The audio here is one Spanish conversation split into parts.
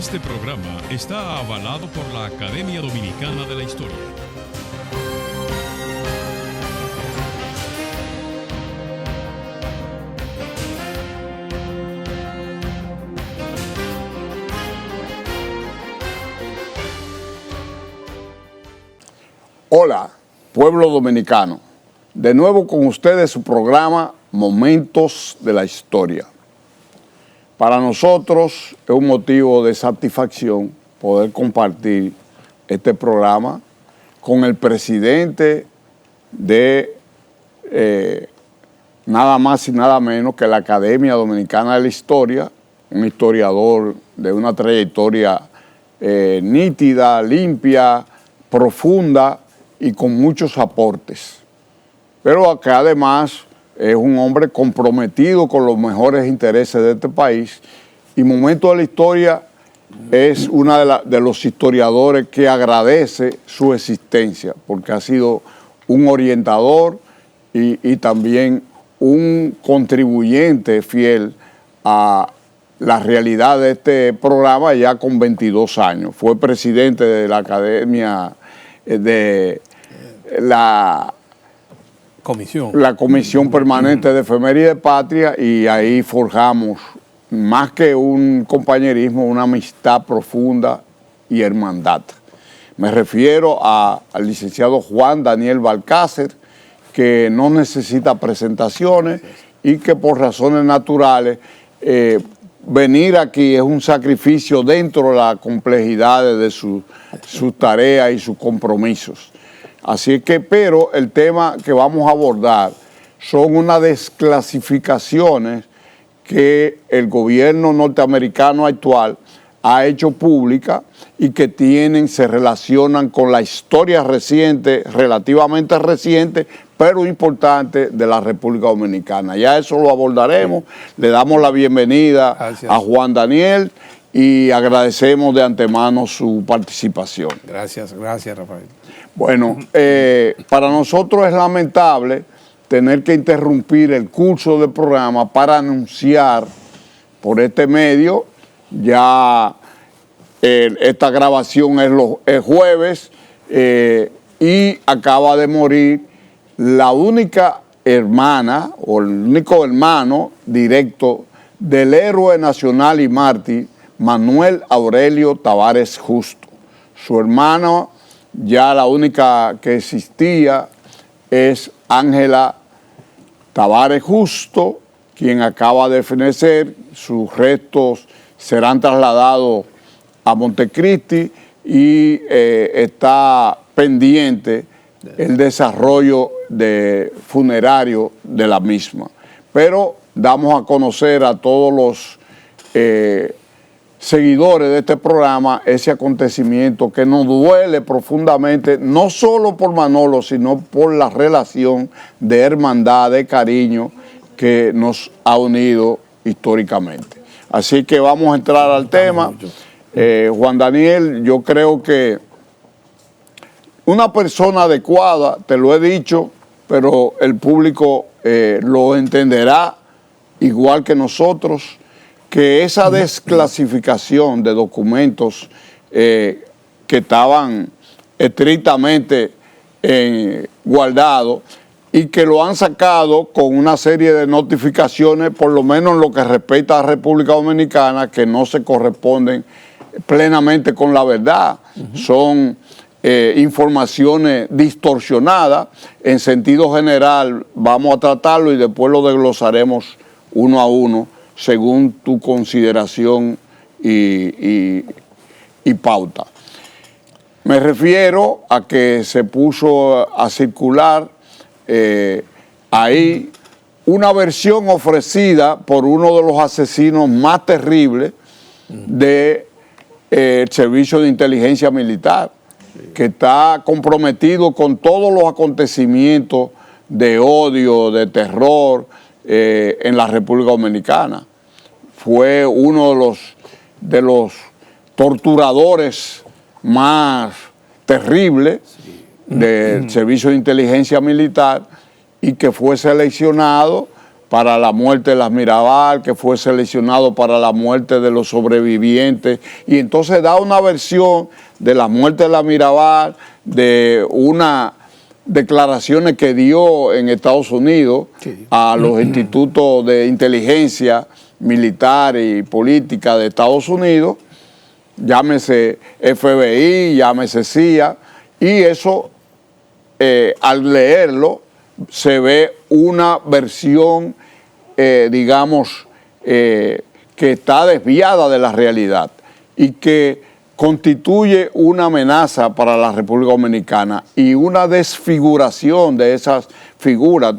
Este programa está avalado por la Academia Dominicana de la Historia. Hola, pueblo dominicano. De nuevo con ustedes su programa Momentos de la Historia. Para nosotros es un motivo de satisfacción poder compartir este programa con el presidente de nada más y nada menos que la Academia Dominicana de la Historia, un historiador de una trayectoria nítida, limpia, profunda y con muchos aportes. Pero que además es un hombre comprometido con los mejores intereses de este país, y Momento de la Historia es uno de los historiadores que agradece su existencia, porque ha sido un orientador y también un contribuyente fiel a la realidad de este programa ya con 22 años. Fue presidente de la Academia de la Comisión Permanente de Efemérides Patria, y ahí forjamos más que un compañerismo, una amistad profunda y hermandad. Me refiero al licenciado Juan Daniel Balcácer, que no necesita presentaciones y que por razones naturales venir aquí es un sacrificio dentro de las complejidades de sus tareas y sus compromisos. Así que, pero el tema que vamos a abordar son unas desclasificaciones que el gobierno norteamericano actual ha hecho pública y que se relacionan con la historia reciente, relativamente reciente, pero importante, de la República Dominicana. Ya eso lo abordaremos. Le damos la bienvenida a Juan Daniel y agradecemos de antemano su participación. Gracias, Rafael. Bueno, para nosotros es lamentable tener que interrumpir el curso del programa para anunciar por este medio, ya esta grabación es jueves, y acaba de morir la única hermana o el único hermano directo del héroe nacional y mártir Manuel Aurelio Tavares Justo. Su hermana, ya la única que existía, es Ángela Tavares Justo, quien acaba de fallecer. Sus restos serán trasladados a Montecristi y está pendiente el desarrollo funerario de la misma. Pero damos a conocer a todos los seguidores de este programa ese acontecimiento que nos duele profundamente, no solo por Manolo, sino por la relación de hermandad, de cariño que nos ha unido históricamente. Así que vamos a entrar al tema. Juan Daniel, yo creo que una persona adecuada, te lo he dicho, pero el público lo entenderá igual que nosotros, que esa desclasificación de documentos que estaban estrictamente guardados y que lo han sacado con una serie de notificaciones, por lo menos en lo que respecta a la República Dominicana, que no se corresponden plenamente con la verdad. Son informaciones distorsionadas. En sentido general vamos a tratarlo y después lo desglosaremos uno a uno según tu consideración y pauta. Me refiero a que se puso a circular ahí una versión ofrecida por uno de los asesinos más terribles del Servicio de Inteligencia Militar, que está comprometido con todos los acontecimientos de odio, de terror en la República Dominicana. Fue uno de los torturadores más terribles del Servicio de Inteligencia Militar, y que fue seleccionado para la muerte de las Mirabal, que fue seleccionado para la muerte de los sobrevivientes, y entonces da una versión de la muerte de la Mirabal, de una declaraciones que dio en Estados Unidos a los institutos de inteligencia militar y política de Estados Unidos, llámese FBI, llámese CIA, y eso al leerlo se ve una versión, digamos, que está desviada de la realidad y que constituye una amenaza para la República Dominicana y una desfiguración de esas figuras.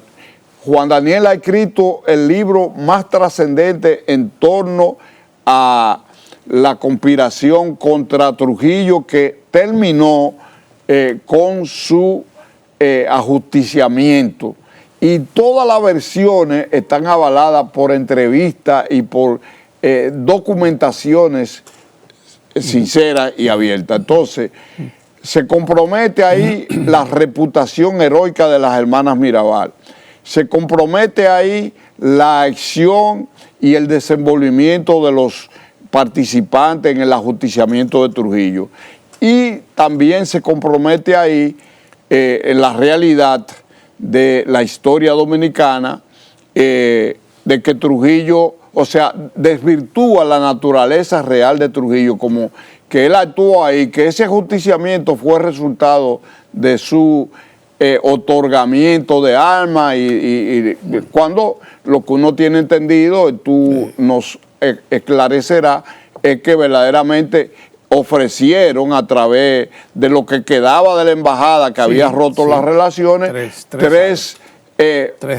Juan Daniel ha escrito el libro más trascendente en torno a la conspiración contra Trujillo, que terminó con su ajusticiamiento. Y todas las versiones están avaladas por entrevistas y por documentaciones sincera y abierta. Entonces, se compromete ahí la reputación heroica de las hermanas Mirabal. Se compromete ahí la acción y el desenvolvimiento de los participantes en el ajusticiamiento de Trujillo. Y también se compromete ahí en la realidad de la historia dominicana, de que Trujillo, o sea, desvirtúa la naturaleza real de Trujillo, como que él actuó ahí, que ese ajusticiamiento fue resultado de su otorgamiento de armas y cuando lo que uno tiene entendido, tú nos esclarecerás, es que verdaderamente ofrecieron a través de lo que quedaba de la embajada que había roto las relaciones, tres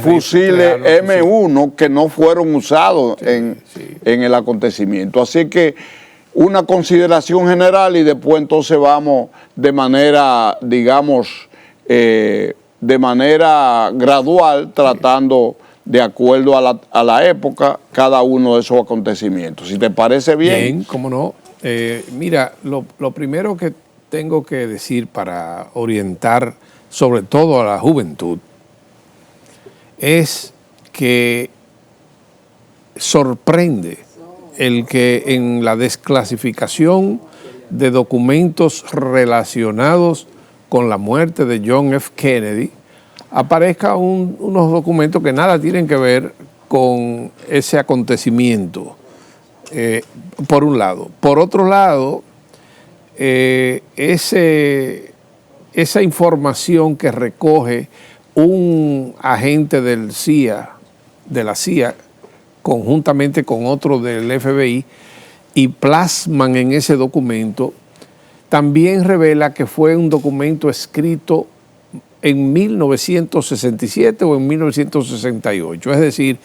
fusiles M1 que no fueron usados en el acontecimiento. Así que una consideración general y después entonces vamos de manera, digamos, de manera gradual tratando de acuerdo a la época cada uno de esos acontecimientos. Si te parece bien. Bien, cómo no. Mira, lo primero que tengo que decir para orientar sobre todo a la juventud es que sorprende el que en la desclasificación de documentos relacionados con la muerte de John F. Kennedy aparezca unos documentos que nada tienen que ver con ese acontecimiento, por un lado. Por otro lado, esa información que recoge un agente del CIA, de la CIA, conjuntamente con otro del FBI, y plasman en ese documento, también revela que fue un documento escrito en 1967 o en 1968, es decir,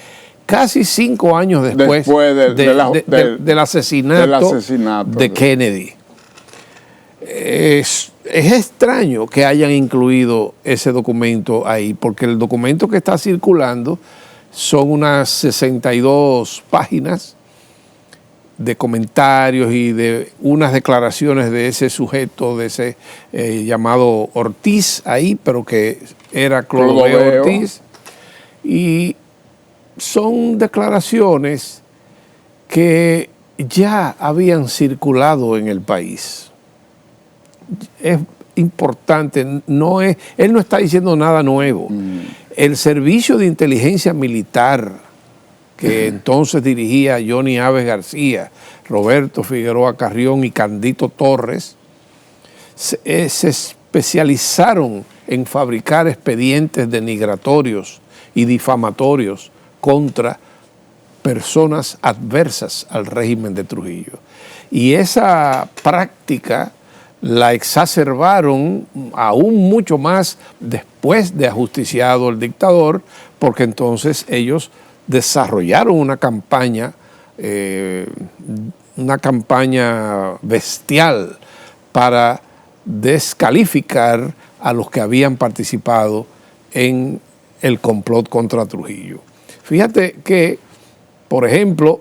casi 5 años después del asesinato de Kennedy. Es extraño que hayan incluido ese documento ahí, porque el documento que está circulando son unas 62 páginas de comentarios y de unas declaraciones de ese sujeto, de ese llamado Ortiz ahí, pero que era Clodoveo Ortiz. Y son declaraciones que ya habían circulado en el país. Es importante, él no está diciendo nada nuevo. El Servicio de Inteligencia Militar, que entonces dirigía Johnny Aves García, Roberto Figueroa Carrión y Candito Torres, se especializaron en fabricar expedientes denigratorios y difamatorios contra personas adversas al régimen de Trujillo. Y esa práctica la exacerbaron aún mucho más después de ajusticiado el dictador, porque entonces ellos desarrollaron una campaña bestial para descalificar a los que habían participado en el complot contra Trujillo. Fíjate que, por ejemplo,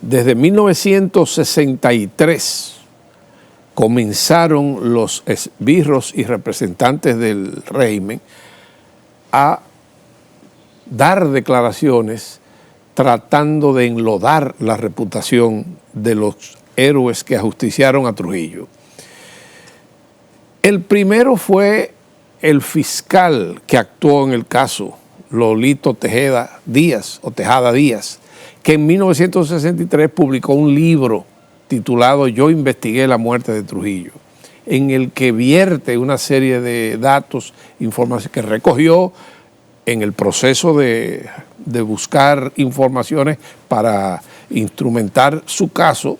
desde 1963 comenzaron los esbirros y representantes del régimen a dar declaraciones tratando de enlodar la reputación de los héroes que ajusticiaron a Trujillo. El primero fue el fiscal que actuó en el caso, Lolito Tejada Díaz, que en 1963 publicó un libro titulado Yo investigué la muerte de Trujillo, en el que vierte una serie de datos, informaciones que recogió en el proceso de buscar informaciones para instrumentar su caso,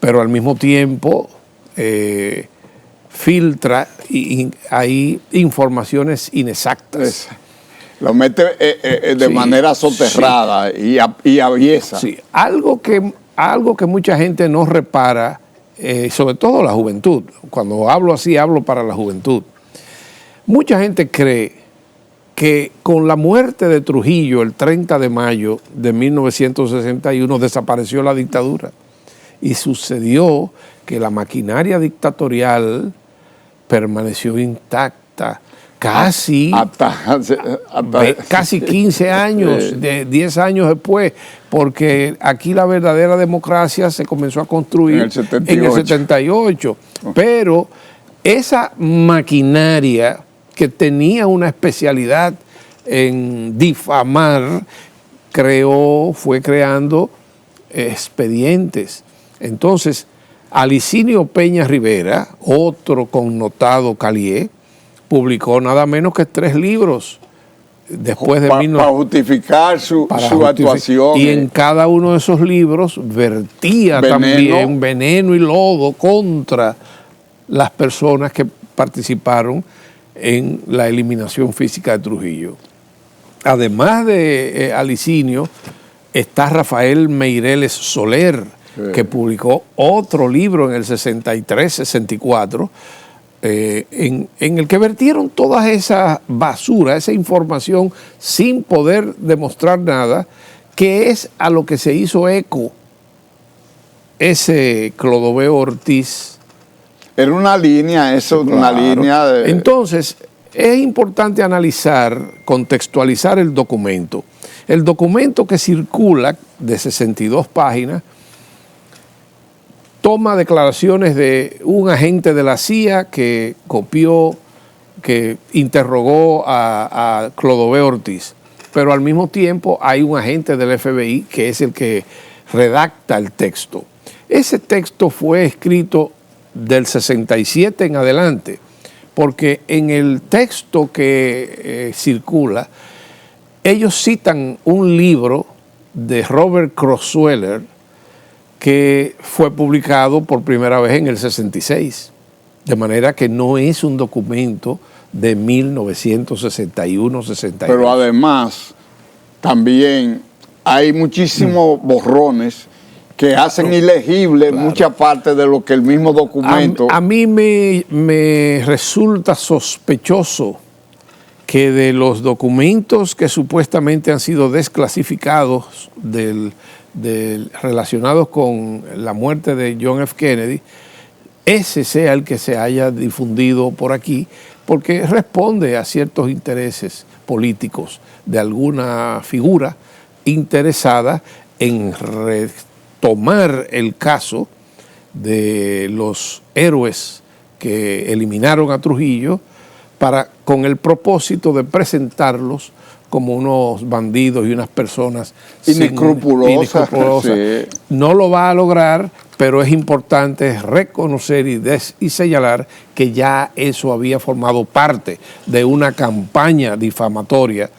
pero al mismo tiempo filtra hay informaciones inexactas. Lo mete de manera soterrada y aviesa. Sí, algo que mucha gente no repara, sobre todo la juventud. Cuando hablo así, hablo para la juventud. Mucha gente cree que con la muerte de Trujillo el 30 de mayo de 1961 desapareció la dictadura y sucedió que la maquinaria dictatorial permaneció intacta casi 15 años, 10 años después, porque aquí la verdadera democracia se comenzó a construir en el 78. Pero esa maquinaria que tenía una especialidad en difamar, fue creando expedientes. Entonces, Alicinio Peña Rivera, otro connotado Calié, publicó nada menos que 3 libros después de para justificar su actuación. Y en cada uno de esos libros vertía también veneno y lodo contra las personas que participaron en la eliminación física de Trujillo. Además de Alicinio, está Rafael Meireles Soler, que publicó otro libro en el 63-64, en el que vertieron toda esa basura, esa información sin poder demostrar nada, que es a lo que se hizo eco ese Clodoveo Ortiz. Era una línea, una línea de... Entonces, es importante analizar, contextualizar el documento. El documento que circula de 62 páginas toma declaraciones de un agente de la CIA que interrogó a Clodoveo Ortiz, pero al mismo tiempo hay un agente del FBI que es el que redacta el texto. Ese texto fue escrito del 67 en adelante, porque en el texto que circula, ellos citan un libro de Robert Crossweller que fue publicado por primera vez en el 66, de manera que no es un documento de 1961-62. Pero además, también hay muchísimos borrones que hacen ilegible mucha parte de lo que el mismo documento... A mí me resulta sospechoso que de los documentos que supuestamente han sido desclasificados relacionados con la muerte de John F. Kennedy, ese sea el que se haya difundido por aquí, porque responde a ciertos intereses políticos de alguna figura interesada en tomar el caso de los héroes que eliminaron a Trujillo con el propósito de presentarlos como unos bandidos y unas personas inescrupulosas. Sí. No lo va a lograr, pero es importante reconocer y señalar que ya eso había formado parte de una campaña difamatoria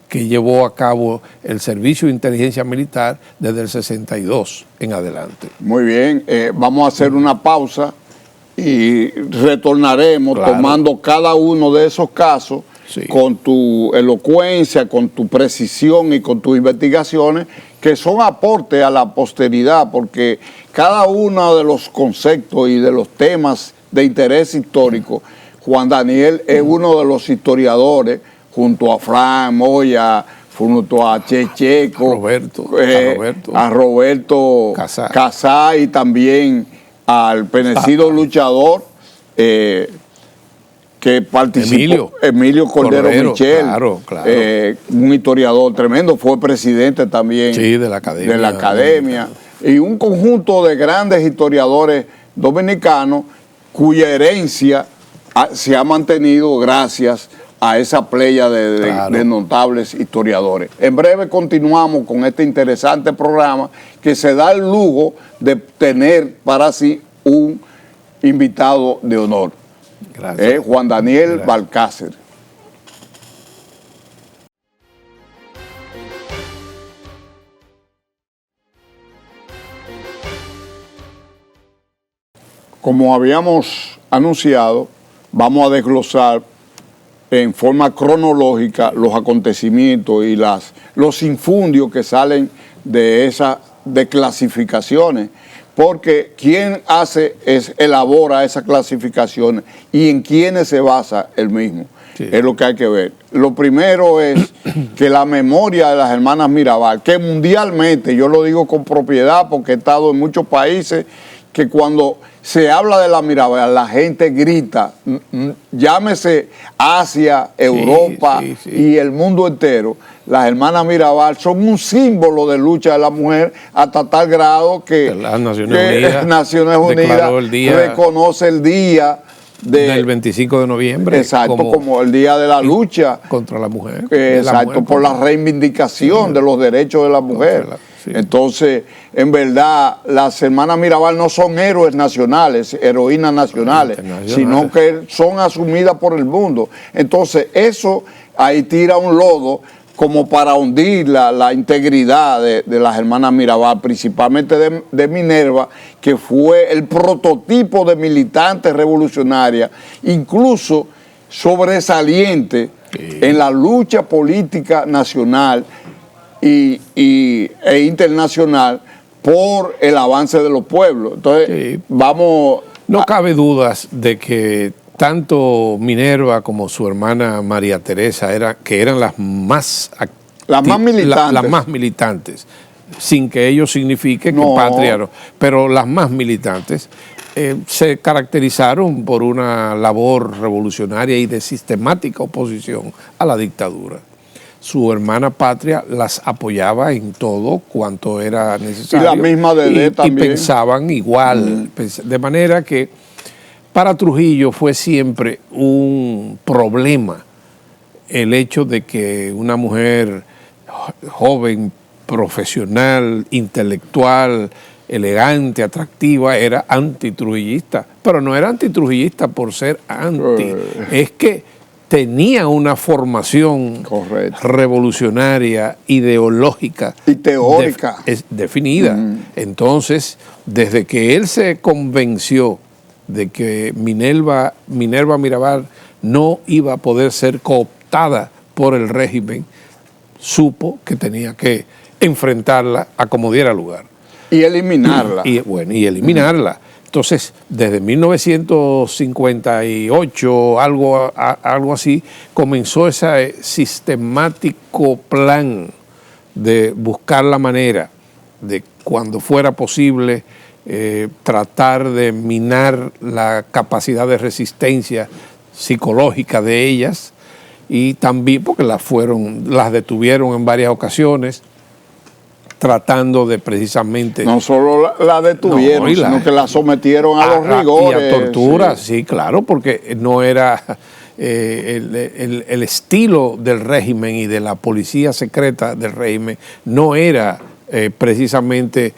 que llevó a cabo el Servicio de Inteligencia Militar desde el 62 en adelante. Muy bien, vamos a hacer una pausa y retornaremos tomando cada uno de esos casos con tu elocuencia, con tu precisión y con tus investigaciones, que son aportes a la posteridad, porque cada uno de los conceptos y de los temas de interés histórico, Juan Daniel es uno de los historiadores, junto a Fran Moya, junto a Checheco, a Roberto Casá y también al penecido luchador, que que participó, Emilio Cordero Michel, claro. Un historiador tremendo, fue presidente también de la academia. Y un conjunto de grandes historiadores dominicanos cuya herencia se ha mantenido gracias a esa playa de notables historiadores. En breve continuamos con este interesante programa que se da el lujo de tener para sí un invitado de honor. Gracias. Juan Daniel Balcácer. Como habíamos anunciado, vamos a desglosar en forma cronológica los acontecimientos y los infundios que salen de esas clasificaciones, porque quien elabora esas clasificaciones y en quiénes se basa el mismo, es lo que hay que ver. Lo primero es que la memoria de las hermanas Mirabal, que mundialmente, yo lo digo con propiedad porque he estado en muchos países, que cuando se habla de la Mirabal, la gente grita, llámese Asia, Europa y el mundo entero. Las hermanas Mirabal son un símbolo de lucha de la mujer hasta tal grado que las Naciones Unidas reconoce el día del 25 de noviembre. Exacto, como el día de la lucha contra la mujer. Exacto, por la reivindicación de los derechos de la mujer. Entonces, en verdad, las hermanas Mirabal no son héroes nacionales, heroínas nacionales, sino que son asumidas por el mundo. Entonces, eso ahí tira un lodo como para hundir la integridad de las hermanas Mirabal, principalmente de Minerva, que fue el prototipo de militante revolucionaria, incluso sobresaliente en la lucha política nacional e internacional por el avance de los pueblos. Entonces, no cabe dudas de que tanto Minerva como su hermana María Teresa eran las más militantes, sin que ello signifique que Patria, pero las más militantes se caracterizaron por una labor revolucionaria y de sistemática oposición a la dictadura. Su hermana Patria las apoyaba en todo cuanto era necesario. Y la misma Dedé también. Y pensaban igual. De manera que para Trujillo fue siempre un problema el hecho de que una mujer joven, profesional, intelectual, elegante, atractiva, era antitrujillista. Pero no era antitrujillista por ser anti. Es que tenía una formación revolucionaria, ideológica y teórica definida. Entonces, desde que él se convenció de que Minerva Mirabal no iba a poder ser cooptada por el régimen, supo que tenía que enfrentarla a como diera lugar. Y eliminarla. Y eliminarla. Entonces, desde 1958, algo así, comenzó ese sistemático plan de buscar la manera de, cuando fuera posible, tratar de minar la capacidad de resistencia psicológica de ellas, y también porque las detuvieron en varias ocasiones, tratando de precisamente... No solo la detuvieron, sino que la sometieron a los rigores. Y a tortura, sí, claro, porque no era el estilo del régimen y de la policía secreta del régimen, no era precisamente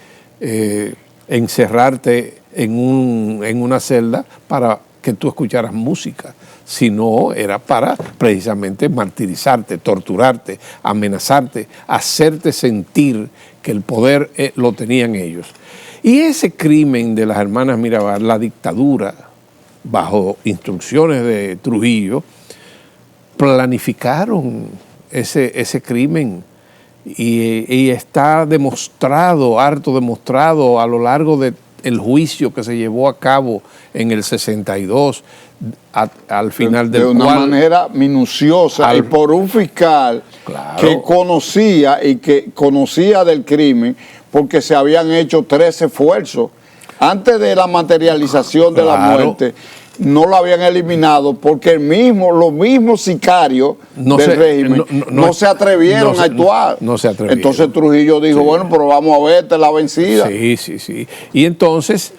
encerrarte en una celda para que tú escucharas música, sino era para precisamente martirizarte, torturarte, amenazarte, hacerte sentir que el poder lo tenían ellos. Y ese crimen de las hermanas Mirabal, la dictadura, bajo instrucciones de Trujillo, planificaron ese crimen y está demostrado, harto demostrado a lo largo del juicio que se llevó a cabo en el 62, al final del cual... De una manera minuciosa y por un fiscal que conocía del crimen, porque se habían hecho 3 esfuerzos. Antes de la materialización de la muerte, no lo habían eliminado porque los mismos sicarios del régimen no se atrevieron a actuar. No se atrevieron. Entonces Trujillo dijo, bueno, pero vamos a verte la vencida. Sí. Y entonces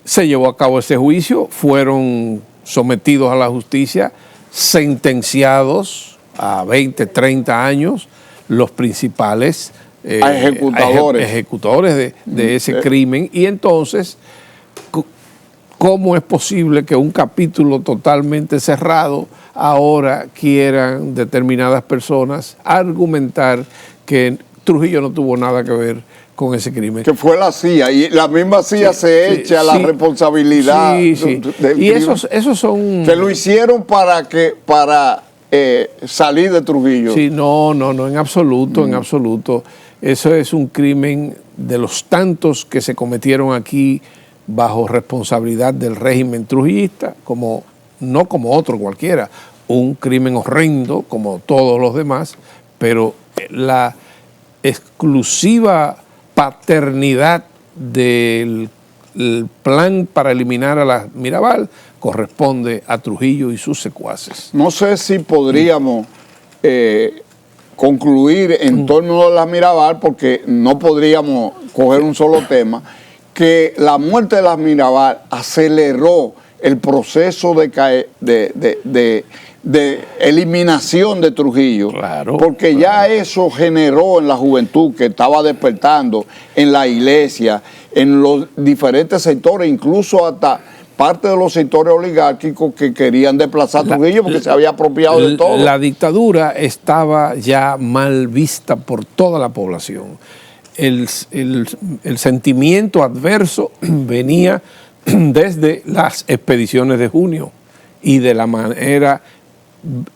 se llevó a cabo ese juicio, fueron sometidos a la justicia, sentenciados a 20, 30 años, los principales ejecutores de ese crimen. Y entonces, ¿cómo es posible que un capítulo totalmente cerrado ahora quieran determinadas personas argumentar que Trujillo no tuvo nada que ver con ese crimen? Que fue la CIA, y la misma CIA se echa la responsabilidad. Y esos son... Que lo hicieron para salir de Trujillo. Sí, no, en absoluto, en absoluto. Eso es un crimen de los tantos que se cometieron aquí bajo responsabilidad del régimen trujillista, no como otro cualquiera, un crimen horrendo como todos los demás, pero la exclusiva paternidad del plan para eliminar a la Mirabal corresponde a Trujillo y sus secuaces. No sé si podríamos concluir en torno a la Mirabal, porque no podríamos coger un solo tema, que la muerte de la Mirabal aceleró el proceso de eliminación de Trujillo, porque ya eso generó en la juventud que estaba despertando, en la iglesia, en los diferentes sectores, incluso hasta parte de los sectores oligárquicos que querían desplazar a Trujillo porque se había apropiado de todo. La dictadura estaba ya mal vista por toda la población. El sentimiento adverso venía desde las expediciones de junio y de la manera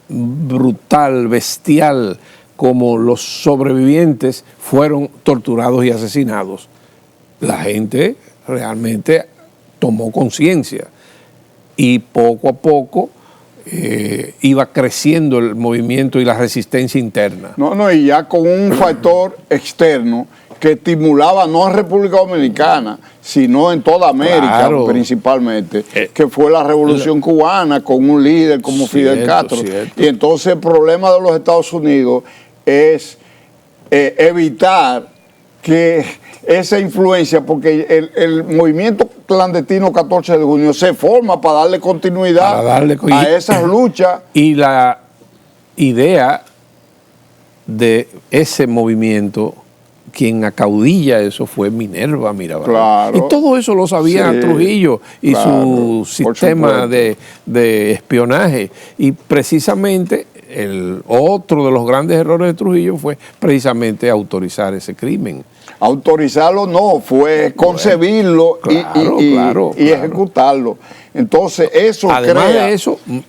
brutal, bestial, como los sobrevivientes fueron torturados y asesinados. La gente realmente tomó conciencia y poco a poco iba creciendo el movimiento y la resistencia interna. Y ya con un factor externo que estimulaba no en República Dominicana, sino en toda América, principalmente, que fue la Revolución Cubana, con un líder como Fidel Castro. Y entonces el problema de los Estados Unidos es evitar que esa influencia, porque el movimiento clandestino 14 de junio se forma para darle continuidad a esas luchas. Y la idea de ese movimiento, quien acaudilla eso fue Minerva Mirabal. Claro. Y todo eso lo sabía Trujillo y su sistema de espionaje. Y precisamente el otro de los grandes errores de Trujillo fue precisamente autorizar ese crimen. Autorizarlo no, fue concebirlo y ejecutarlo. Entonces eso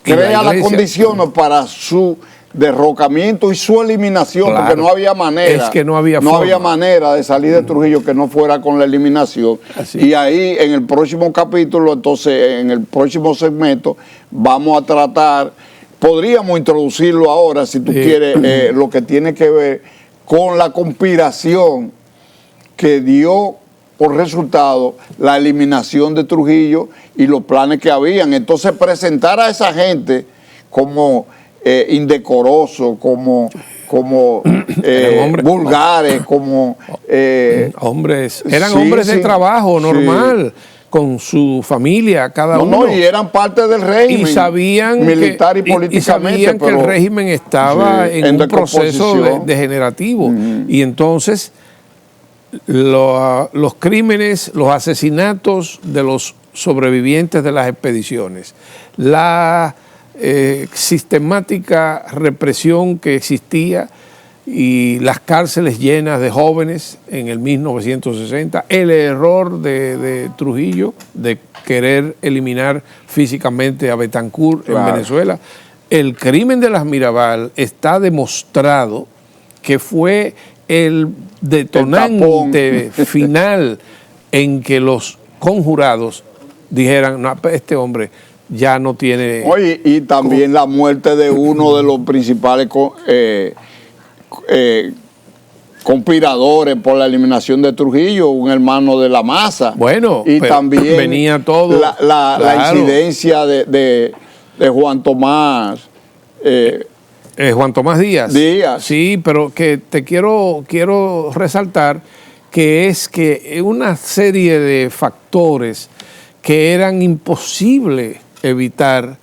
crea las condiciones para su derrocamiento y su eliminación, porque no había manera. Es que no había manera de salir de Trujillo que no fuera con la eliminación. Y ahí en el próximo capítulo, entonces en el próximo segmento, vamos a tratar, podríamos introducirlo ahora, si tú quieres, lo que tiene que ver con la conspiración que dio por resultado la eliminación de Trujillo y los planes que habían. Entonces presentar a esa gente como indecorosos, como vulgares, como... eran hombres de trabajo normal, con su familia, cada uno. Y eran parte del régimen, y sabían militar y políticamente. Y sabían que el régimen estaba en un proceso degenerativo. Y entonces los crímenes, los asesinatos de los sobrevivientes de las expediciones, la sistemática represión que existía y las cárceles llenas de jóvenes en el 1960, el error de Trujillo de querer eliminar físicamente a Betancourt en Venezuela, el crimen de las Mirabal está demostrado que fue el detonante final en que los conjurados dijeran, no, este hombre ya no tiene... Oye, y también la muerte de uno de los principales conspiradores por la eliminación de Trujillo, un hermano de la Masa. Bueno, y también venía todo. La incidencia de Juan Tomás. Juan Tomás Díaz. Díaz. Sí, pero que te quiero resaltar que es que una serie de factores que eran imposibles evitar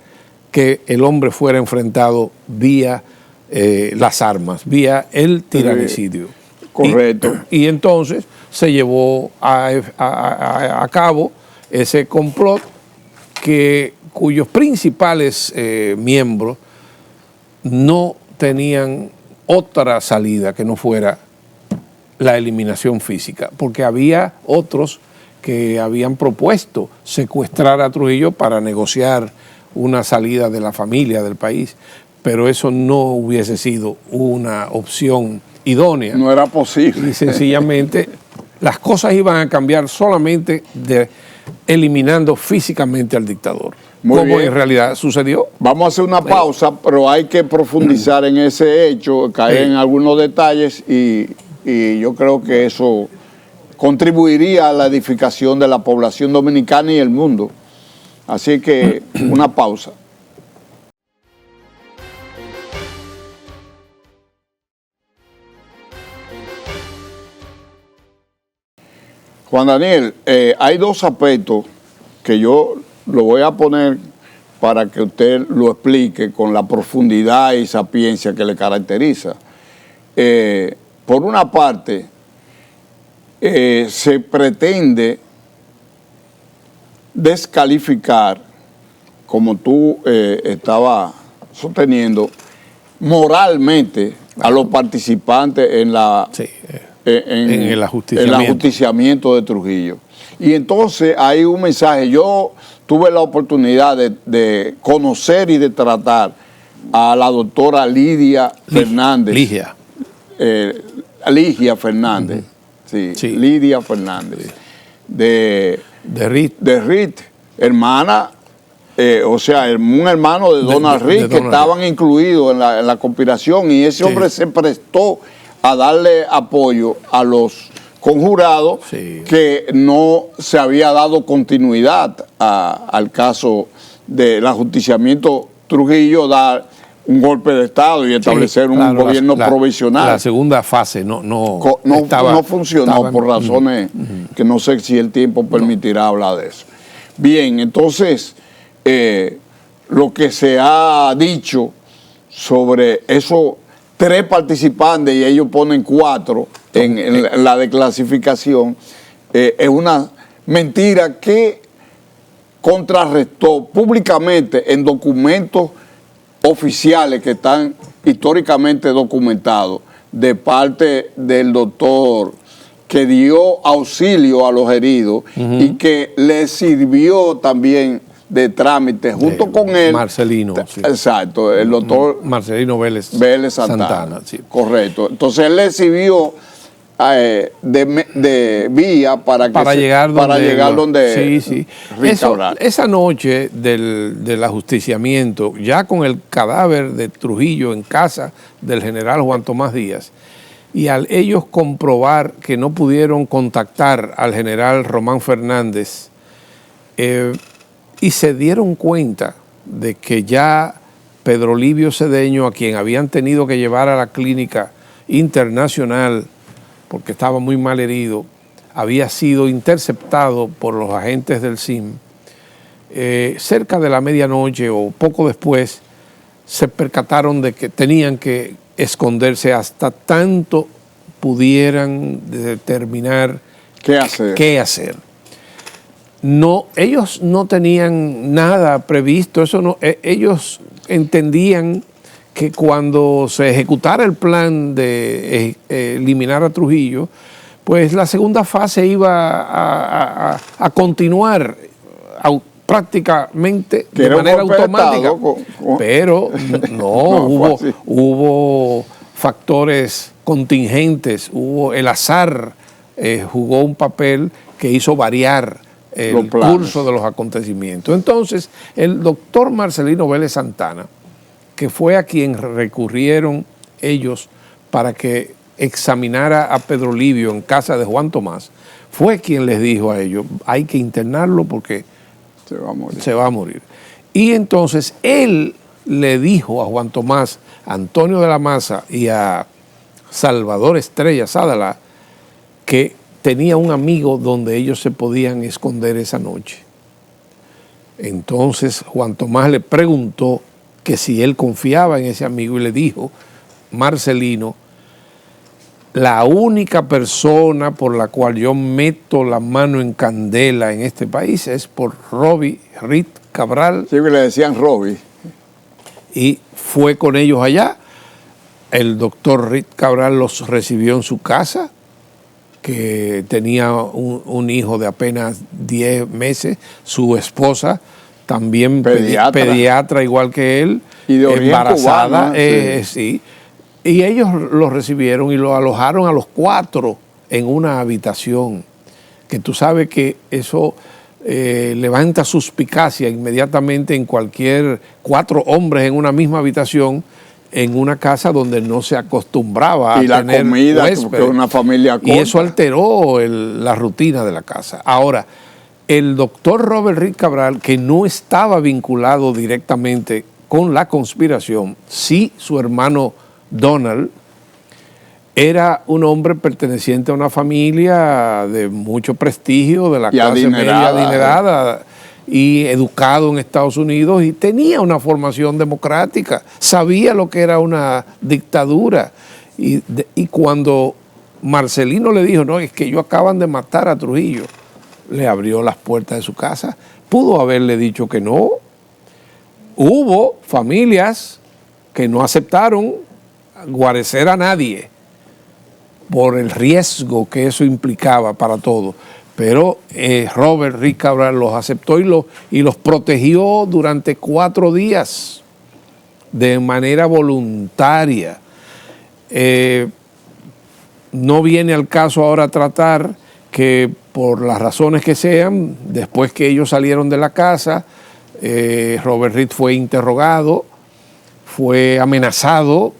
que el hombre fuera enfrentado vía las armas, vía el tiranicidio. Correcto. Y entonces se llevó a cabo ese complot cuyos principales miembros no tenían otra salida que no fuera la eliminación física, porque había otros que habían propuesto secuestrar a Trujillo para negociar una salida de la familia del país, pero eso no hubiese sido una opción idónea. No era posible. Y sencillamente las cosas iban a cambiar solamente eliminando físicamente al dictador. Muy como bien. En realidad sucedió. Vamos a hacer una pausa, pero hay que profundizar en ese hecho, caer en algunos detalles y yo creo que eso contribuiría a la edificación de la población dominicana y el mundo. Así que una pausa. Juan Daniel, hay dos aspectos que yo lo voy a poner para que usted lo explique con la profundidad y sapiencia que le caracteriza. Por una parte, se pretende descalificar, como tú estabas sosteniendo, moralmente a los participantes en la... Sí, en el ajusticiamiento. El ajusticiamiento de Trujillo. Y entonces hay un mensaje. Yo tuve la oportunidad de conocer y de tratar a la doctora Lidia Fernández. Ligia Fernández. Sí, Lidia Fernández. De RIT, hermana, o sea, un hermano de Donald Reed, que estaban incluidos en la conspiración, y ese hombre se prestó a darle apoyo a los conjurados, que no se había dado continuidad al caso del ajusticiamiento Trujillo, dar un golpe de Estado y establecer un gobierno provisional. La segunda fase no funcionó por razones que no sé si el tiempo permitirá hablar de eso. Bien, entonces, lo que se ha dicho sobre esos 3 participantes y ellos ponen 4 en la desclasificación, es una mentira que contrarrestó públicamente en documentos oficiales que están históricamente documentados de parte del doctor que dio auxilio a los heridos y que le sirvió también de trámite junto con él. Marcelino. Sí. Exacto, el doctor Marcelino Vélez Santana. Sí. Correcto. Entonces él le sirvió de vía para llegar donde sí. Esa noche del ajusticiamiento, ya con el cadáver de Trujillo en casa del general Juan Tomás Díaz, y al ellos comprobar que no pudieron contactar al general Román Fernández, y se dieron cuenta de que ya Pedro Livio Cedeño, a quien habían tenido que llevar a la clínica internacional porque estaba muy mal herido, había sido interceptado por los agentes del CIM, cerca de la medianoche o poco después se percataron de que tenían que esconderse hasta tanto pudieran determinar qué hacer. No, ellos no tenían nada previsto, ellos entendían que cuando se ejecutara el plan de eliminar a Trujillo, pues la segunda fase iba a continuar prácticamente de manera automática. Pero no, hubo factores contingentes, el azar jugó un papel que hizo variar el curso de los acontecimientos. Entonces, el doctor Marcelino Vélez Santana, que fue a quien recurrieron ellos para que examinara a Pedro Livio en casa de Juan Tomás, fue quien les dijo a ellos, hay que internarlo porque se va a morir. Y entonces él le dijo a Juan Tomás, a Antonio de la Maza y a Salvador Estrella Sadala que tenía un amigo donde ellos se podían esconder esa noche. Entonces Juan Tomás le preguntó que si él confiaba en ese amigo y le dijo, Marcelino, la única persona por la cual yo meto la mano en candela en este país es por Roby Reed Cabral. Sí, que le decían Roby. Y fue con ellos allá. El doctor Reed Cabral los recibió en su casa, que tenía un hijo de apenas 10 meses, su esposa también pediatra igual que él, y de embarazada, cubano, sí. Y ellos lo recibieron y lo alojaron a los 4 en una habitación, que tú sabes que eso levanta suspicacia inmediatamente en 4 hombres en una misma habitación, en una casa donde no se acostumbraba y a tener comida, huéspedes. porque una familia corta. Y eso alteró la rutina de la casa. Ahora, el doctor Robert Reed Cabral, que no estaba vinculado directamente con la conspiración, sí su hermano Donald, era un hombre perteneciente a una familia de mucho prestigio, de la clase media adinerada, y educado en Estados Unidos, y tenía una formación democrática, sabía lo que era una dictadura. Y cuando Marcelino le dijo, no, es que ellos acaban de matar a Trujillo, le abrió las puertas de su casa. Pudo haberle dicho que no. Hubo familias que no aceptaron guarecer a nadie por el riesgo que eso implicaba para todos. Pero Robert Reed Cabral los aceptó y los protegió durante 4 días de manera voluntaria. No viene al caso ahora tratar que por las razones que sean, después que ellos salieron de la casa, Robert Reed fue interrogado, fue amenazado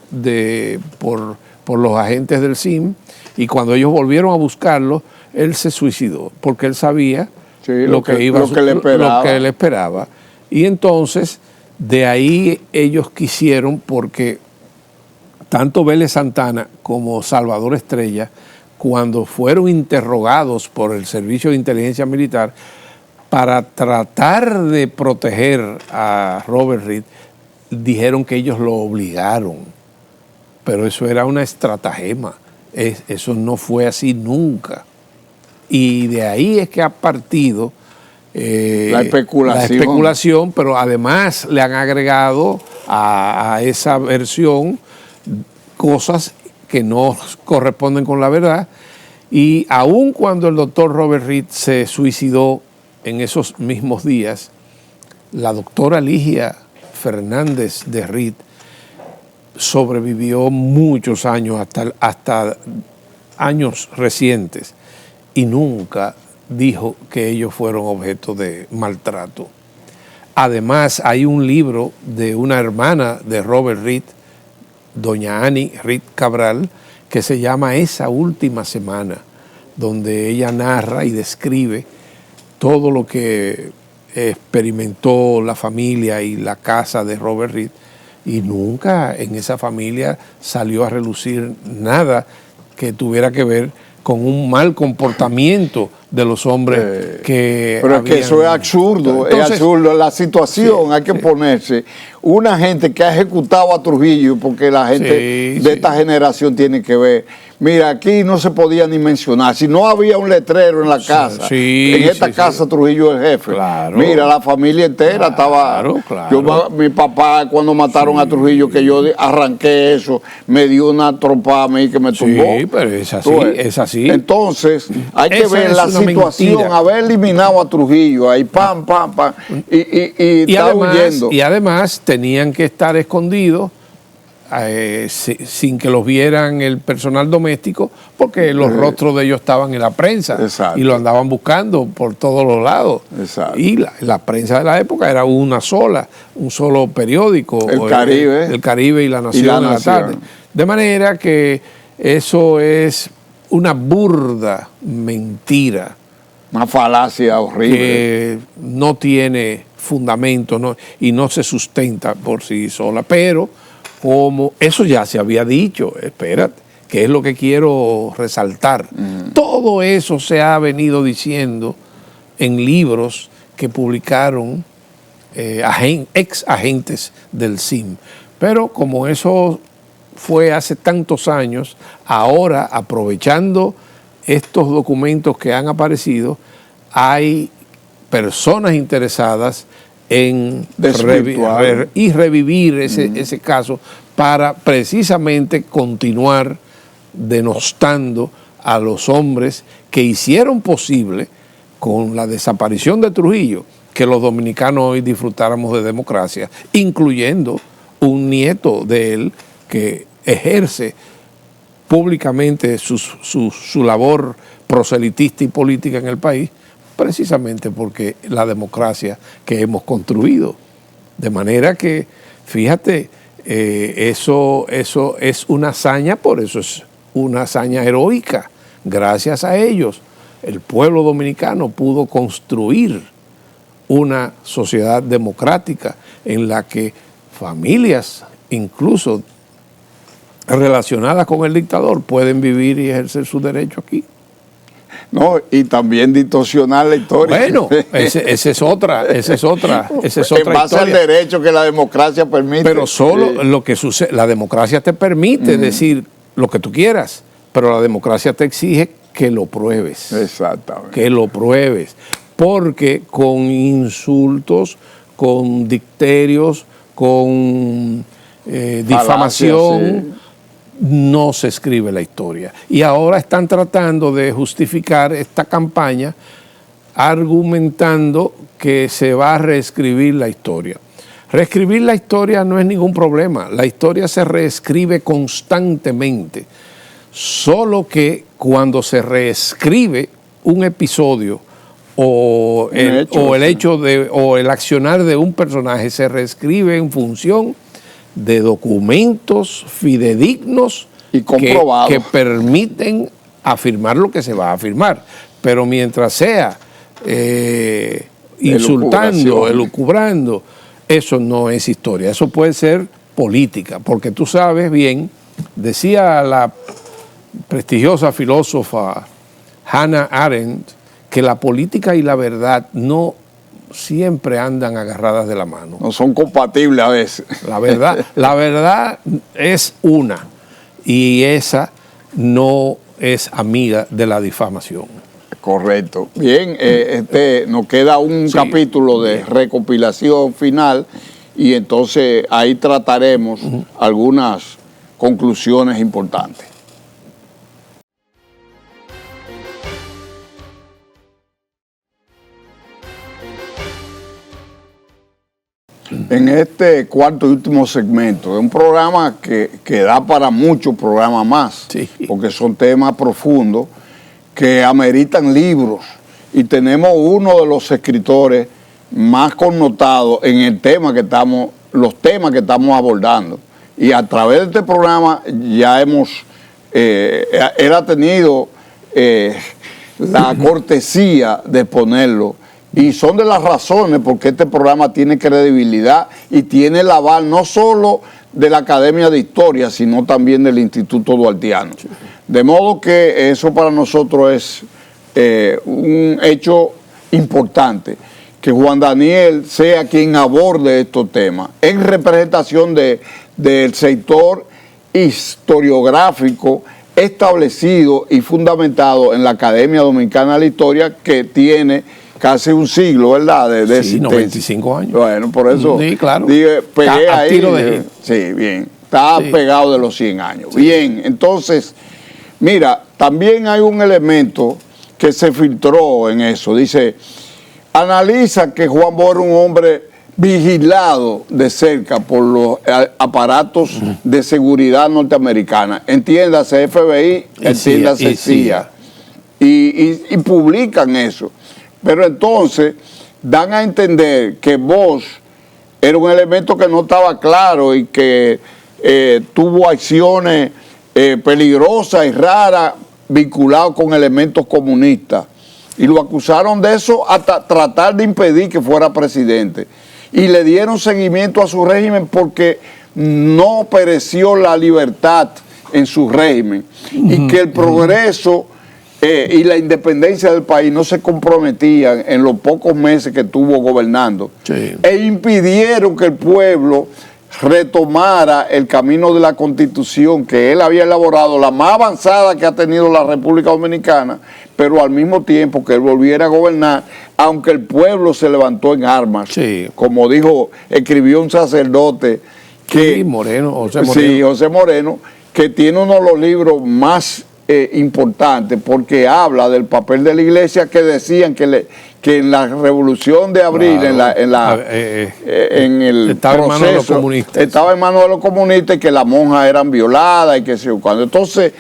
por los agentes del CIM, y cuando ellos volvieron a buscarlo, él se suicidó, porque él sabía lo que le esperaba. Y entonces, de ahí ellos quisieron, porque tanto Vélez Santana como Salvador Estrella, cuando fueron interrogados por el Servicio de Inteligencia Militar, para tratar de proteger a Robert Reed, dijeron que ellos lo obligaron. Pero eso era una estratagema. Eso no fue así nunca. Y de ahí es que ha partido la especulación, pero además le han agregado a esa versión cosas que no corresponden con la verdad. Y aun cuando el doctor Robert Reed se suicidó en esos mismos días, la doctora Ligia Fernández de Reed sobrevivió muchos años, hasta años recientes, y nunca dijo que ellos fueron objeto de maltrato. Además, hay un libro de una hermana de Robert Reed, doña Annie Reed Cabral, que se llama Esa Última Semana, donde ella narra y describe todo lo que experimentó la familia y la casa de Robert Reed, y nunca en esa familia salió a relucir nada que tuviera que ver con un mal comportamiento de los hombres que... Pero es que eso es absurdo, entonces, es absurdo. La situación, hay que ponerse, una gente que ha ejecutado a Trujillo, porque la gente de esta generación tiene que ver. Mira, aquí no se podía ni mencionar, si no había un letrero en la casa, en esta casa Trujillo es el jefe. Claro. Mira, la familia entera estaba... mi papá, cuando mataron a Trujillo, que yo arranqué eso, me dio una trompada a mí que me tumbó. Sí, pero es así, es así. Entonces, hay que ver la situación, haber eliminado a Trujillo, ahí pam, y está además, huyendo. Y además tenían que estar escondidos sin que los vieran el personal doméstico, porque los rostros de ellos estaban en la prensa. Exacto. Y lo andaban buscando por todos los lados. Exacto. Y la prensa de la época era una sola, un solo periódico. El Caribe. El Caribe y La Nación en la tarde. De manera que Eso es una burda mentira. Una falacia horrible. Que no tiene fundamento, ¿no? Y no se sustenta por sí sola. Pero como eso ya se había dicho, espérate, que es lo que quiero resaltar. Todo eso se ha venido diciendo en libros que publicaron ex agentes del CIM. Pero como eso fue hace tantos años, ahora aprovechando estos documentos que han aparecido, hay personas interesadas en revivir ese caso para precisamente continuar denostando a los hombres que hicieron posible con la desaparición de Trujillo que los dominicanos hoy disfrutáramos de democracia, incluyendo un nieto de él que ejerce públicamente su labor proselitista y política en el país, precisamente porque la democracia que hemos construido. De manera que, fíjate, eso es una hazaña, por eso es una hazaña heroica. Gracias a ellos, el pueblo dominicano pudo construir una sociedad democrática en la que familias, incluso relacionadas con el dictador, pueden vivir y ejercer su derecho aquí. No, y también distorsionar la historia. Bueno, esa es otra en base al derecho que la democracia permite. Pero solo lo que sucede, la democracia te permite decir lo que tú quieras, pero la democracia te exige que lo pruebes. Exactamente. Que lo pruebes. Porque con insultos, con dicterios, con difamación, no se escribe la historia. Y ahora están tratando de justificar esta campaña argumentando que se va a reescribir la historia. Reescribir la historia no es ningún problema. La historia se reescribe constantemente. Solo que cuando se reescribe un episodio o el accionar de un personaje se reescribe en función de documentos fidedignos y comprobados que permiten afirmar lo que se va a afirmar. Pero mientras sea insultando, elucubrando, eso no es historia. Eso puede ser política, porque tú sabes bien, decía la prestigiosa filósofa Hannah Arendt, que la política y la verdad no siempre andan agarradas de la mano. No son compatibles a veces. La verdad es una, y esa no es amiga de la difamación. Correcto. Bien, nos queda un capítulo de recopilación final y entonces ahí trataremos algunas conclusiones importantes. En este cuarto y último segmento, de un programa que da para muchos programas más, porque son temas profundos que ameritan libros, y tenemos uno de los escritores más connotados en el tema que los temas que estamos abordando. Y a través de este programa ya él ha tenido la cortesía de ponerlo. Y son de las razones porque este programa tiene credibilidad y tiene el aval no solo de la Academia de Historia, sino también del Instituto Duartiano. Sí. De modo que eso para nosotros es un hecho importante, que Juan Daniel sea quien aborde estos temas en representación del sector historiográfico establecido y fundamentado en la Academia Dominicana de la Historia, que tiene casi un siglo, ¿verdad? De existencia. 95 años. Bueno, por eso sí, claro. Pegué ahí. Sí, bien. Está pegado de los 100 años. Sí. Bien, entonces, mira, también hay un elemento que se filtró en eso. Dice, analiza que Juan Bosch era un hombre vigilado de cerca por los aparatos de seguridad norteamericana. Entiéndase FBI, entiéndase CIA. Y publican eso. Pero entonces dan a entender que Bosch era un elemento que no estaba claro y que tuvo acciones peligrosa y rara, vinculado con elementos comunistas. Y lo acusaron de eso hasta tratar de impedir que fuera presidente. Y le dieron seguimiento a su régimen porque no pereció la libertad en su régimen. Y que el progreso y la independencia del país no se comprometían en los pocos meses que estuvo gobernando. Sí. E impidieron que el pueblo retomara el camino de la Constitución que él había elaborado, la más avanzada que ha tenido la República Dominicana, pero al mismo tiempo que él volviera a gobernar, aunque el pueblo se levantó en armas. Sí. Como escribió un sacerdote que... Sí, José Moreno. Sí, José Moreno, que tiene uno de los libros más importantes porque habla del papel de la iglesia, que decían que en la Revolución de Abril, Claro. en el estaba en manos de los proceso, comunistas. estaba en manos de los comunistas y que las monjas eran violadas y que sé yo cuándo. Entonces,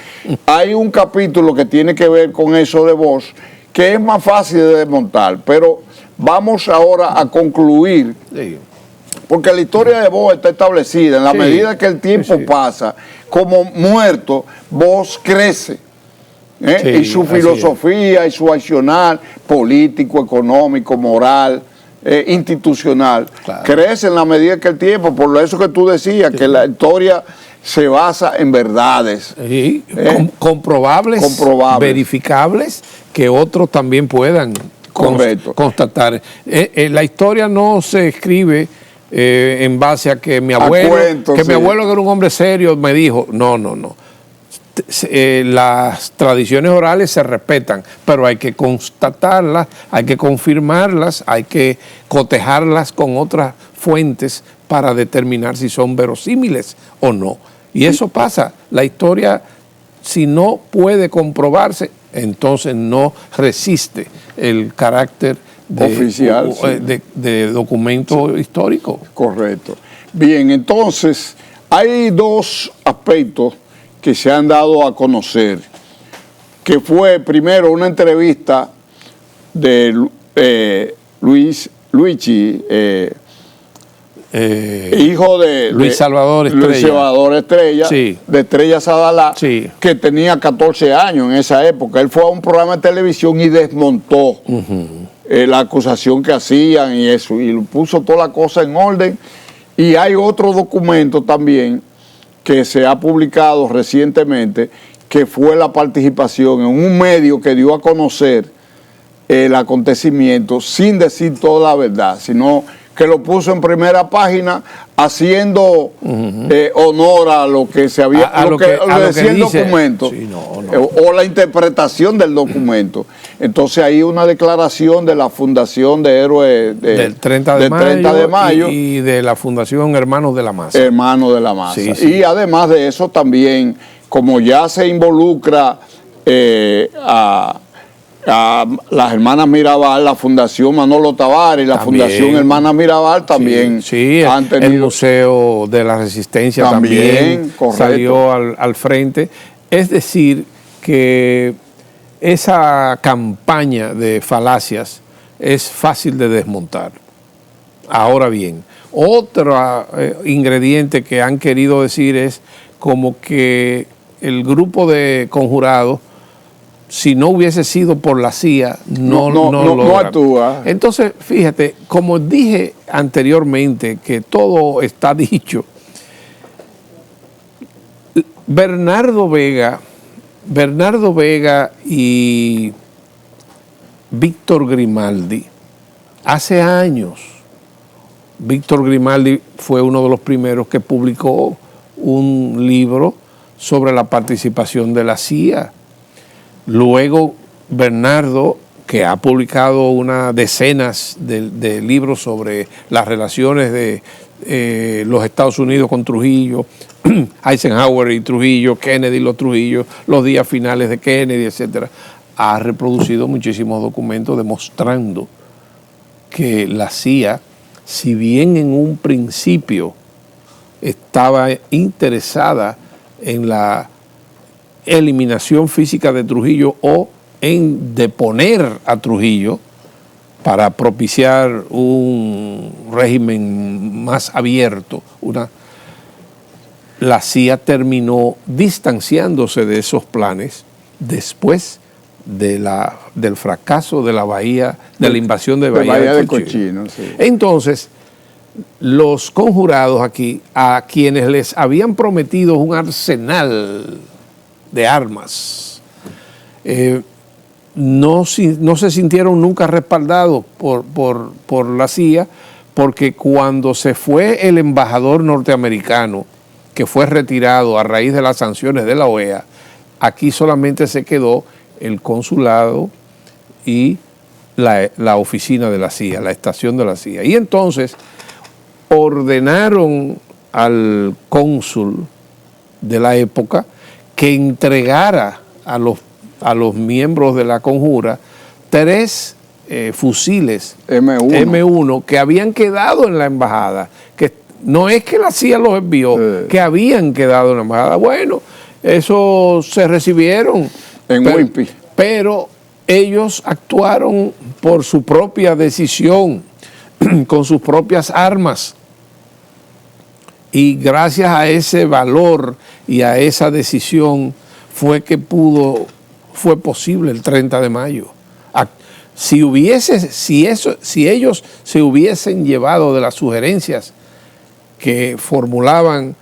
hay un capítulo que tiene que ver con eso de Bosch, que es más fácil de desmontar, pero vamos ahora a concluir, Sí. porque la historia de Bosch está establecida. En la Sí. medida que el tiempo Sí, sí. pasa, como muerto, Bosch crece. Sí, Y su así filosofía y su accionar político, económico, moral, institucional, Claro. crece en la medida que el tiempo. Por eso que tú decías, que la historia se basa en verdades. Sí, comprobables, verificables, que otros también puedan Correcto. constatar. La historia no se escribe en base a que mi A abuelo, cuentos, que sí. mi abuelo que era un hombre serio me dijo, no. Las tradiciones orales se respetan, pero hay que constatarlas, hay que confirmarlas, hay que cotejarlas con otras fuentes para determinar si son verosímiles o no. Y eso pasa. La historia, si no puede comprobarse, entonces no resiste el carácter Oficial, de documento histórico. Correcto. Bien, entonces, hay dos aspectos que se han dado a conocer, que fue primero una entrevista de Luigi, hijo de Luis Salvador Estrella. Luis Salvador Estrella, Sí. de Estrella Sadalá, Sí. que tenía 14 años en esa época. Él fue a un programa de televisión y desmontó la acusación que hacían y eso, y puso toda la cosa en orden. Y hay otro documento también que se ha publicado recientemente, que fue la participación en un medio que dio a conocer el acontecimiento sin decir toda la verdad, sino que lo puso en primera página haciendo honor a lo que se había, A lo que decía el dice. documento, Sí, no. o la interpretación del documento. Entonces hay una declaración de la Fundación de Héroes Del 30 de mayo y de la Fundación Hermanos de la Masa. Hermanos de la Masa. Sí, sí. Y además de eso también, como ya se involucra a las hermanas Mirabal, la Fundación Manolo Tavares y la También. Fundación Hermanas Mirabal también Sí, han tenido... el Museo de la Resistencia También, también correcto. salió al frente. Es decir, que esa campaña de falacias es fácil de desmontar. Ahora bien, otro ingrediente que han querido decir es como que el grupo de conjurados, si no hubiese sido por la CIA, no logra. actúa. Entonces, fíjate, como dije anteriormente, que todo está dicho, Bernardo Vega y Víctor Grimaldi, hace años, Víctor Grimaldi fue uno de los primeros que publicó un libro sobre la participación de la CIA. Luego Bernardo, que ha publicado unas decenas de libros sobre las relaciones de los Estados Unidos con Trujillo, Eisenhower y Trujillo, Kennedy y los Trujillo, los días finales de Kennedy, etc., ha reproducido muchísimos documentos demostrando que la CIA, si bien en un principio estaba interesada en la eliminación física de Trujillo o en deponer a Trujillo para propiciar un régimen más abierto, la CIA terminó distanciándose de esos planes después del fracaso de la bahía, de la invasión de Bahía de Cochino. Sí. Entonces, los conjurados aquí, a quienes les habían prometido un arsenal de armas, no se sintieron nunca respaldados por la CIA, porque cuando se fue el embajador norteamericano, que fue retirado a raíz de las sanciones de la OEA, aquí solamente se quedó el consulado y la oficina de la CIA, la estación de la CIA. Y entonces ordenaron al cónsul de la época que entregara a los miembros de la conjura 3 fusiles M1 que habían quedado en la embajada, que no es que la CIA los envió, que habían quedado en la embajada. Bueno, eso se recibieron en Wimpy, pero ellos actuaron por su propia decisión, con sus propias armas, y gracias a ese valor y a esa decisión fue posible el 30 de mayo. Si ellos se hubiesen llevado de las sugerencias que formulaban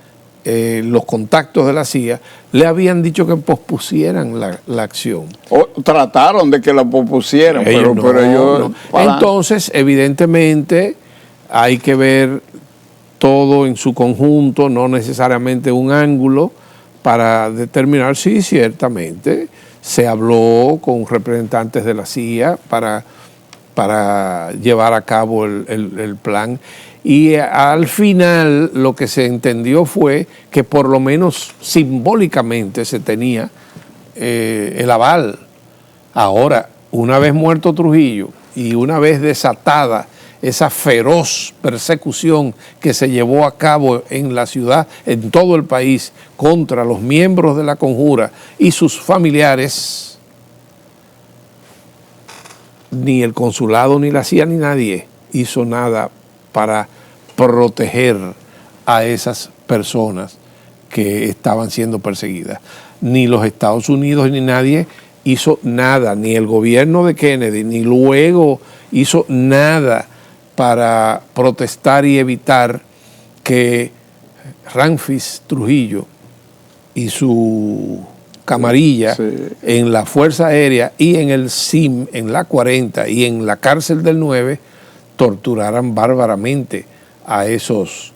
los contactos de la CIA, le habían dicho que pospusieran la acción. O trataron de que la pospusieran, pero ellos... No. Entonces, evidentemente, hay que ver todo en su conjunto, no necesariamente un ángulo, para determinar si ciertamente se habló con representantes de la CIA para llevar a cabo el plan. Y al final lo que se entendió fue que por lo menos simbólicamente se tenía el aval. Ahora, una vez muerto Trujillo y una vez desatada esa feroz persecución que se llevó a cabo en la ciudad, en todo el país, contra los miembros de la conjura y sus familiares, ni el consulado, ni la CIA, ni nadie hizo nada para proteger a esas personas que estaban siendo perseguidas. Ni los Estados Unidos ni nadie hizo nada, ni el gobierno de Kennedy, ni luego hizo nada para protestar y evitar que Ramfis Trujillo y su camarilla en la Fuerza Aérea y en el CIM, en la 40 y en la cárcel del 9, torturaran bárbaramente a esos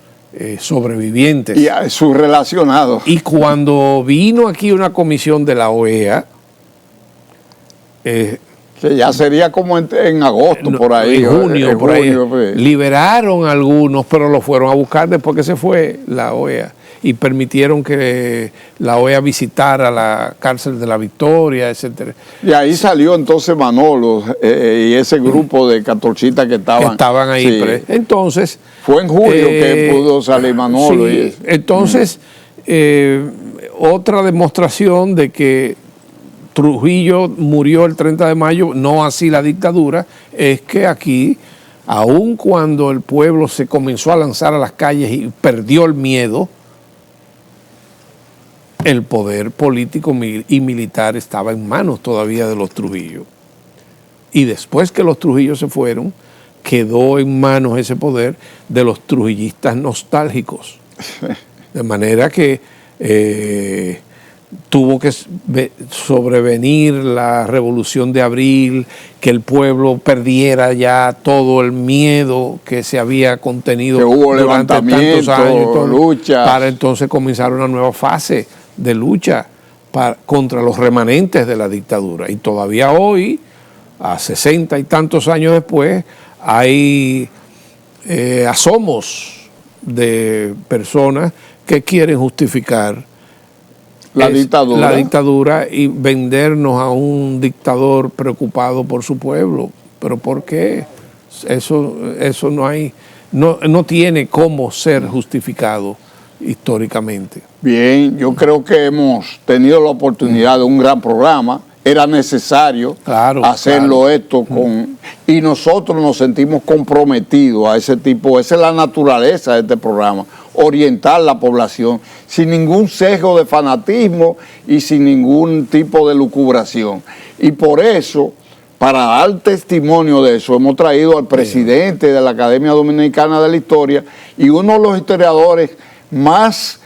sobrevivientes. Y a sus relacionados. Y cuando vino aquí una comisión de la OEA, que ya sería como en agosto, por ahí. En junio, por ahí. Liberaron a algunos, pero los fueron a buscar después que se fue la OEA. Y permitieron que la OEA visitara la cárcel de la Victoria, etcétera. Y ahí salió entonces Manolo y ese grupo de catorcistas que estaban ahí. Sí. Entonces... Fue en julio que pudo salir Manolo. Sí, y eso. Entonces, otra demostración de que Trujillo murió el 30 de mayo, no así la dictadura, es que aquí, aun cuando el pueblo se comenzó a lanzar a las calles y perdió el miedo, el poder político y militar estaba en manos todavía de los Trujillo. Y después que los Trujillo se fueron, quedó en manos ese poder de los trujillistas nostálgicos. De manera que tuvo que sobrevenir la Revolución de Abril, que el pueblo perdiera ya todo el miedo que se había contenido durante tantos años, lucha, para entonces comenzar una nueva fase de lucha contra los remanentes de la dictadura. Y todavía hoy, a 60 y tantos años después, hay asomos de personas que quieren justificar la dictadura y vendernos a un dictador preocupado por su pueblo. ¿Pero por qué? Eso no tiene cómo ser justificado históricamente. Bien, yo creo que hemos tenido la oportunidad de un gran programa. Era necesario hacerlo esto y nosotros nos sentimos comprometidos a ese tipo. Esa es la naturaleza de este programa. orientar la población, sin ningún sesgo de fanatismo y sin ningún tipo de lucubración. Y por eso, para dar testimonio de eso, hemos traído al presidente de la Academia Dominicana de la Historia y uno de los historiadores más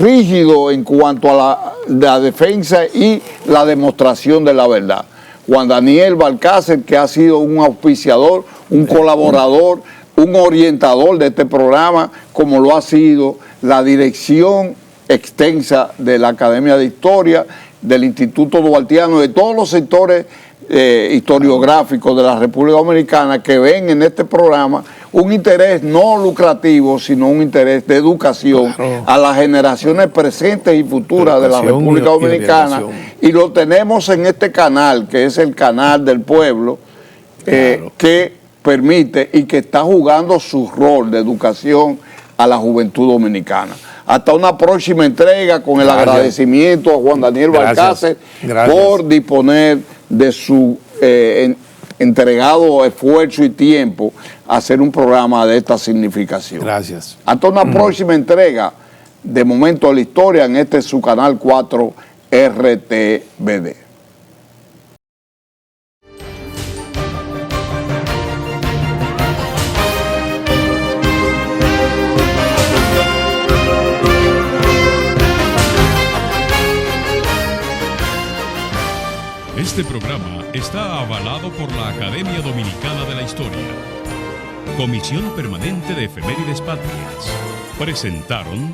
rígido en cuanto a la defensa y la demostración de la verdad. Juan Daniel Balcácer, que ha sido un auspiciador, un colaborador, un orientador de este programa, como lo ha sido la dirección extensa de la Academia de Historia, del Instituto Duartiano, de todos los sectores historiográficos de la República Dominicana que ven en este programa un interés no lucrativo, sino un interés de educación a las generaciones presentes y futuras de la República Dominicana. Y lo tenemos en este canal, que es el canal del pueblo, que permite y que está jugando su rol de educación a la juventud dominicana. Hasta una próxima entrega, con el agradecimiento a Juan Daniel Balcácer por disponer de su entregado esfuerzo y tiempo a hacer un programa de esta significación. Gracias. Hasta una próxima entrega de Momento de la Historia en este su canal 4 RTVD. Este programa está avalado por la Academia Dominicana de la Historia. Comisión Permanente de Efemérides Patrias. Presentaron